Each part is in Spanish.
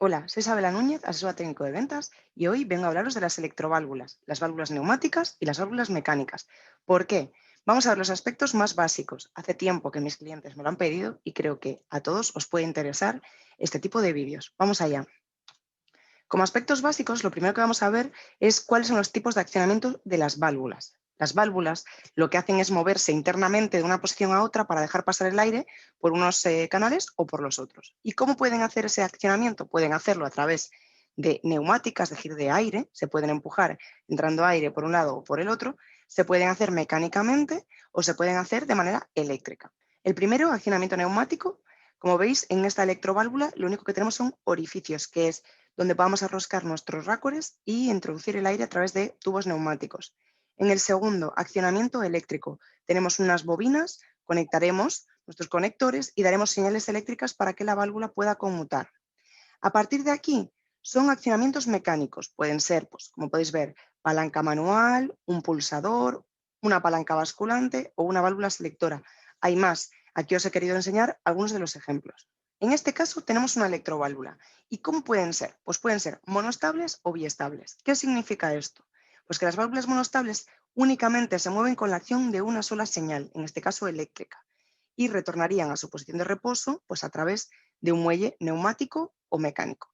Hola, soy Isabela Núñez, asesora técnico de ventas, y hoy vengo a hablaros de las electroválvulas, las válvulas neumáticas y las válvulas mecánicas. ¿Por qué? Vamos a ver los aspectos más básicos. Hace tiempo que mis clientes me lo han pedido y creo que a todos os puede interesar este tipo de vídeos. Vamos allá. Como aspectos básicos, lo primero que vamos a ver es cuáles son los tipos de accionamiento de las válvulas. Las válvulas lo que hacen es moverse internamente de una posición a otra para dejar pasar el aire por unos canales o por los otros. ¿Y cómo pueden hacer ese accionamiento? Pueden hacerlo a través de neumáticas, es decir, de aire, se pueden empujar entrando aire por un lado o por el otro, se pueden hacer mecánicamente o se pueden hacer de manera eléctrica. El primero, accionamiento neumático, como veis en esta electroválvula lo único que tenemos son orificios, que es donde vamos a roscar nuestros rácores y introducir el aire a través de tubos neumáticos. En el segundo, accionamiento eléctrico, tenemos unas bobinas, conectaremos nuestros conectores y daremos señales eléctricas para que la válvula pueda conmutar. A partir de aquí, son accionamientos mecánicos. Pueden ser, pues, como podéis ver, palanca manual, un pulsador, una palanca basculante o una válvula selectora. Hay más. Aquí os he querido enseñar algunos de los ejemplos. En este caso tenemos una electroválvula. ¿Y cómo pueden ser? Pues pueden ser monoestables o biestables. ¿Qué significa esto? Pues que las válvulas monoestables únicamente se mueven con la acción de una sola señal, en este caso eléctrica, y retornarían a su posición de reposo pues a través de un muelle neumático o mecánico.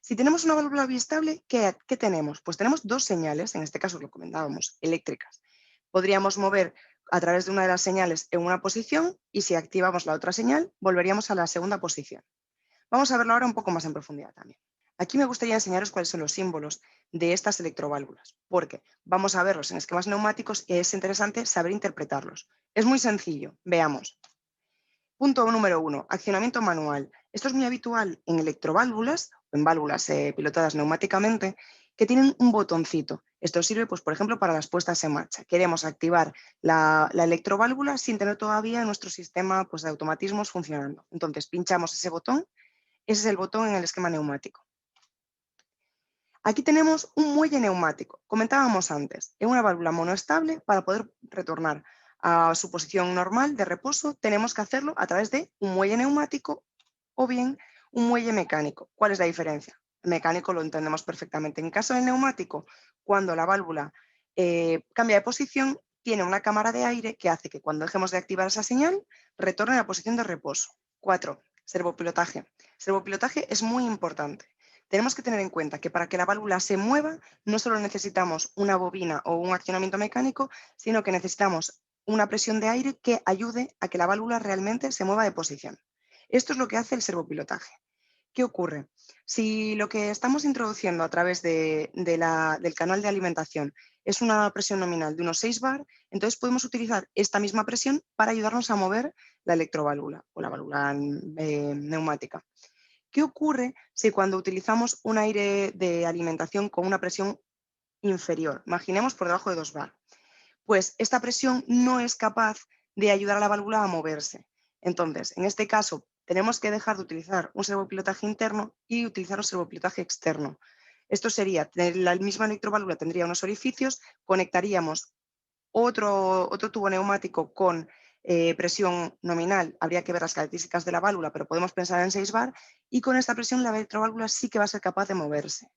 Si tenemos una válvula biestable, ¿qué tenemos? Pues tenemos dos señales, en este caso lo comentábamos, eléctricas. Podríamos mover a través de una de las señales en una posición y si activamos la otra señal, volveríamos a la segunda posición. Vamos a verlo ahora un poco más en profundidad también. Aquí me gustaría enseñaros cuáles son los símbolos de estas electroválvulas, porque vamos a verlos en esquemas neumáticos y es interesante saber interpretarlos. Es muy sencillo, veamos. Punto número 1, accionamiento manual. Esto es muy habitual en electroválvulas o en válvulas pilotadas neumáticamente que tienen un botoncito. Esto sirve, pues, por ejemplo, para las puestas en marcha. Queremos activar la electroválvula sin tener todavía nuestro sistema, pues, de automatismos funcionando. Entonces, pinchamos ese botón. Ese es el botón en el esquema neumático. Aquí tenemos un muelle neumático. Comentábamos antes, en una válvula monoestable, para poder retornar a su posición normal de reposo, tenemos que hacerlo a través de un muelle neumático o bien un muelle mecánico. ¿Cuál es la diferencia? El mecánico lo entendemos perfectamente. En caso del neumático, cuando la válvula cambia de posición, tiene una cámara de aire que hace que cuando dejemos de activar esa señal, retorne a la posición de reposo. 4. Servopilotaje. Servopilotaje es muy importante. Tenemos que tener en cuenta que para que la válvula se mueva, no solo necesitamos una bobina o un accionamiento mecánico, sino que necesitamos una presión de aire que ayude a que la válvula realmente se mueva de posición. Esto es lo que hace el servopilotaje. ¿Qué ocurre? Si lo que estamos introduciendo a través del canal de alimentación es una presión nominal de unos 6 bar, entonces podemos utilizar esta misma presión para ayudarnos a mover la electroválvula o la válvula neumática. ¿Qué ocurre si cuando utilizamos un aire de alimentación con una presión inferior? Imaginemos por debajo de 2 bar. Pues esta presión no es capaz de ayudar a la válvula a moverse. Entonces, en este caso, tenemos que dejar de utilizar un servopilotaje interno y utilizar un servopilotaje externo. Esto sería, la misma electroválvula tendría unos orificios, conectaríamos otro tubo neumático con presión nominal, habría que ver las características de la válvula, pero podemos pensar en 6 bar, y con esta presión la electroválvula sí que va a ser capaz de moverse.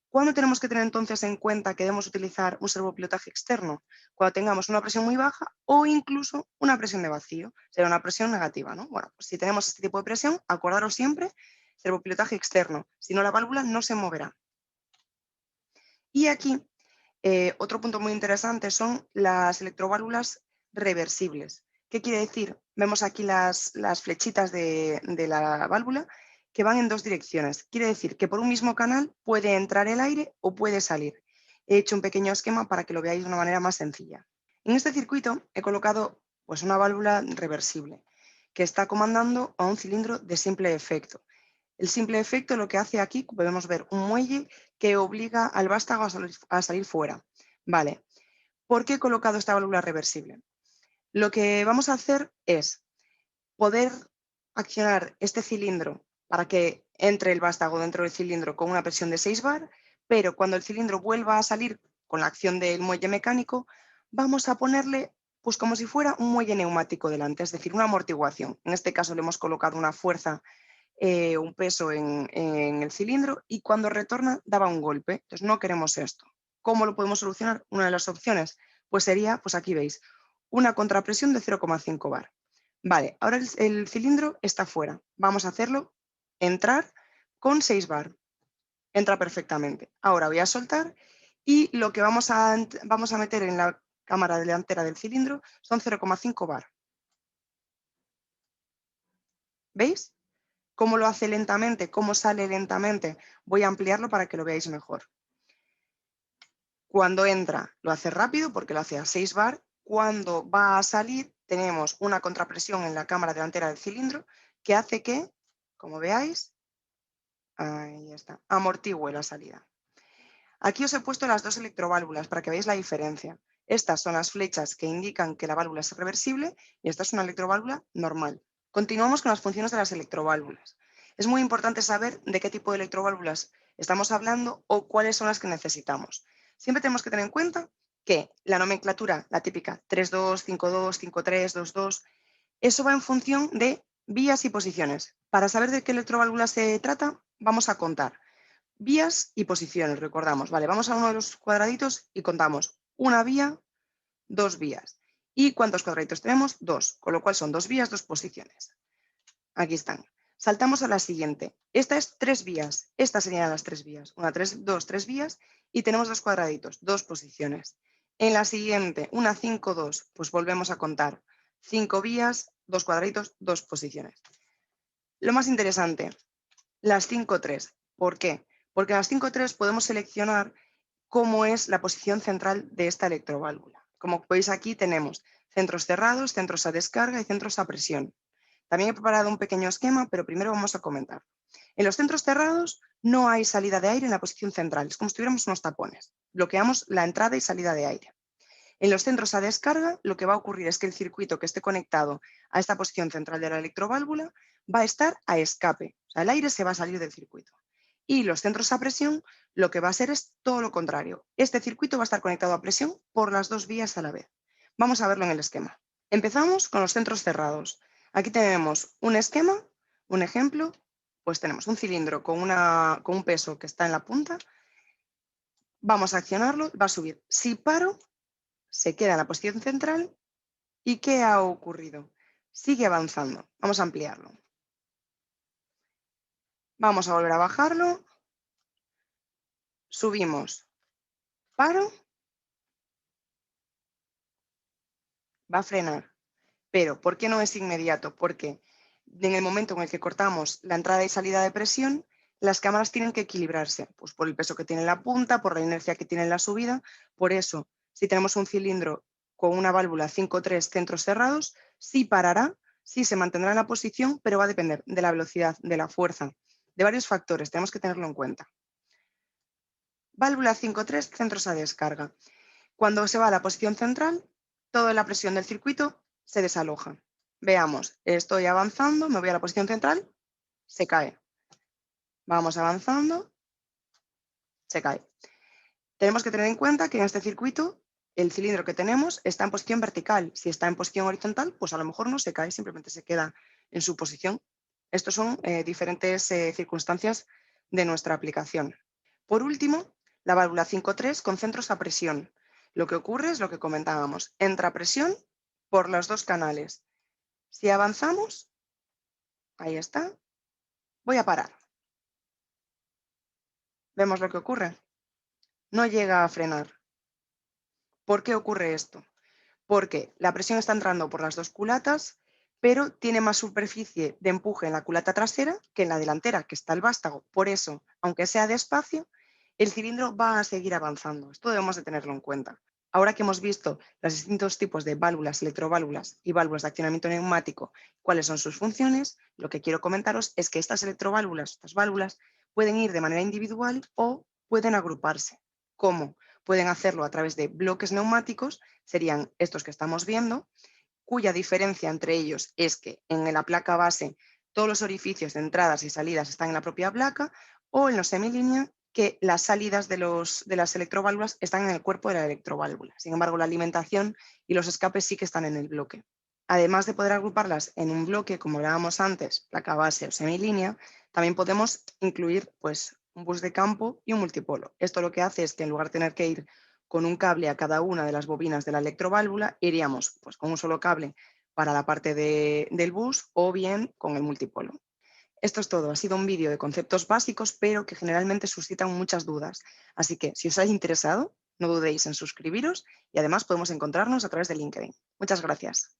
¿Cuándo tenemos que tener entonces en cuenta que debemos utilizar un servopilotaje externo? Cuando tengamos una presión muy baja o incluso una presión de vacío, será una presión negativa, ¿no? Bueno, pues si tenemos este tipo de presión, acordaros siempre, servopilotaje externo, si no la válvula no se moverá. Y aquí, otro punto muy interesante son las electroválvulas reversibles. ¿Qué quiere decir? Vemos aquí las flechitas de la válvula que van en dos direcciones. Quiere decir que por un mismo canal puede entrar el aire o puede salir. He hecho un pequeño esquema para que lo veáis de una manera más sencilla. En este circuito he colocado, pues, una válvula reversible que está comandando a un cilindro de simple efecto. El simple efecto lo que hace aquí, podemos ver un muelle que obliga al vástago a salir fuera. Vale, ¿por qué he colocado esta válvula reversible? Lo que vamos a hacer es poder accionar este cilindro para que entre el vástago dentro del cilindro con una presión de 6 bar, pero cuando el cilindro vuelva a salir con la acción del muelle mecánico, vamos a ponerle, pues, como si fuera un muelle neumático delante, es decir, una amortiguación. En este caso le hemos colocado una fuerza un peso en el cilindro y cuando retorna daba un golpe. Entonces no queremos esto. ¿Cómo lo podemos solucionar? Una de las opciones pues sería, pues aquí veis, una contrapresión de 0,5 bar. Vale, ahora el cilindro está fuera. Vamos a hacerlo entrar con 6 bar. Entra perfectamente. Ahora voy a soltar y lo que vamos a meter en la cámara delantera del cilindro son 0,5 bar. ¿Veis? ¿Cómo lo hace lentamente? ¿Cómo sale lentamente? Voy a ampliarlo para que lo veáis mejor. Cuando entra lo hace rápido porque lo hace a 6 bar. Cuando va a salir tenemos una contrapresión en la cámara delantera del cilindro que hace que, como veáis, ahí está, amortigüe la salida. Aquí os he puesto las dos electroválvulas para que veáis la diferencia. Estas son las flechas que indican que la válvula es reversible y esta es una electroválvula normal. Continuamos con las funciones de las electroválvulas. Es muy importante saber de qué tipo de electroválvulas estamos hablando o cuáles son las que necesitamos. Siempre tenemos que tener en cuenta que la nomenclatura, la típica 3.2, 5.2, 5.3, 2.2, eso va en función de vías y posiciones. Para saber de qué electroválvula se trata, vamos a contar. Vías y posiciones, recordamos. Vale, vamos a uno de los cuadraditos y contamos una vía, dos vías. ¿Y cuántos cuadraditos tenemos? Dos, con lo cual son dos vías, dos posiciones. Aquí están. Saltamos a la siguiente. Esta es tres vías. Estas serían las tres vías. Una, tres vías y tenemos dos cuadraditos, dos posiciones. En la siguiente, una 5, 2, pues volvemos a contar. 5 vías, dos cuadraditos, dos posiciones. Lo más interesante, las 5, 3. ¿Por qué? Porque en las 5.3 podemos seleccionar cómo es la posición central de esta electroválvula. Como veis aquí tenemos centros cerrados, centros a descarga y centros a presión. También he preparado un pequeño esquema, pero primero vamos a comentar. En los centros cerrados no hay salida de aire en la posición central, es como si tuviéramos unos tapones. Bloqueamos la entrada y salida de aire. En los centros a descarga lo que va a ocurrir es que el circuito que esté conectado a esta posición central de la electroválvula va a estar a escape, o sea, el aire se va a salir del circuito. Y los centros a presión lo que va a ser es todo lo contrario. Este circuito va a estar conectado a presión por las dos vías a la vez. Vamos a verlo en el esquema. Empezamos con los centros cerrados. Aquí tenemos un esquema, un ejemplo, pues tenemos un cilindro con un peso que está en la punta. Vamos a accionarlo, va a subir. Si paro, se queda en la posición central. ¿Y qué ha ocurrido? Sigue avanzando. Vamos a ampliarlo. Vamos a volver a bajarlo. Subimos. Paro. Va a frenar. Pero, ¿por qué no es inmediato? Porque en el momento en el que cortamos la entrada y salida de presión, las cámaras tienen que equilibrarse, pues por el peso que tiene la punta, por la inercia que tiene la subida. Por eso, si tenemos un cilindro con una válvula 5.3 centros cerrados, sí parará, sí se mantendrá en la posición, pero va a depender de la velocidad, de la fuerza, de varios factores, tenemos que tenerlo en cuenta. Válvula 5.3 centros a descarga. Cuando se va a la posición central, toda la presión del circuito se desaloja. Veamos, estoy avanzando, me voy a la posición central, se cae. Vamos avanzando, se cae. Tenemos que tener en cuenta que en este circuito el cilindro que tenemos está en posición vertical. Si está en posición horizontal, pues a lo mejor no se cae, simplemente se queda en su posición. Estos son diferentes circunstancias de nuestra aplicación. Por último, la válvula 5.3 con centros a presión. Lo que ocurre es lo que comentábamos, entra presión por los dos canales. Si avanzamos, ahí está, voy a parar. ¿Vemos lo que ocurre? No llega a frenar. ¿Por qué ocurre esto? Porque la presión está entrando por las dos culatas, pero tiene más superficie de empuje en la culata trasera que en la delantera, que está el vástago. Por eso, aunque sea despacio, el cilindro va a seguir avanzando. Esto debemos de tenerlo en cuenta. Ahora que hemos visto los distintos tipos de válvulas, electroválvulas y válvulas de accionamiento neumático, cuáles son sus funciones, lo que quiero comentaros es que estas electroválvulas, estas válvulas, pueden ir de manera individual o pueden agruparse. ¿Cómo? Pueden hacerlo a través de bloques neumáticos, serían estos que estamos viendo, cuya diferencia entre ellos es que en la placa base todos los orificios de entradas y salidas están en la propia placa, o en los semilínea que las salidas de las electroválvulas están en el cuerpo de la electroválvula. Sin embargo, la alimentación y los escapes sí que están en el bloque. Además de poder agruparlas en un bloque, como hablábamos antes, placa base o semilínea, también podemos incluir pues, un bus de campo y un multipolo. Esto lo que hace es que en lugar de tener que ir con un cable a cada una de las bobinas de la electroválvula, iríamos pues, con un solo cable para la parte del bus o bien con el multipolo. Esto es todo. Ha sido un vídeo de conceptos básicos, pero que generalmente suscitan muchas dudas. Así que si os ha interesado, no dudéis en suscribiros y además podemos encontrarnos a través de LinkedIn. Muchas gracias.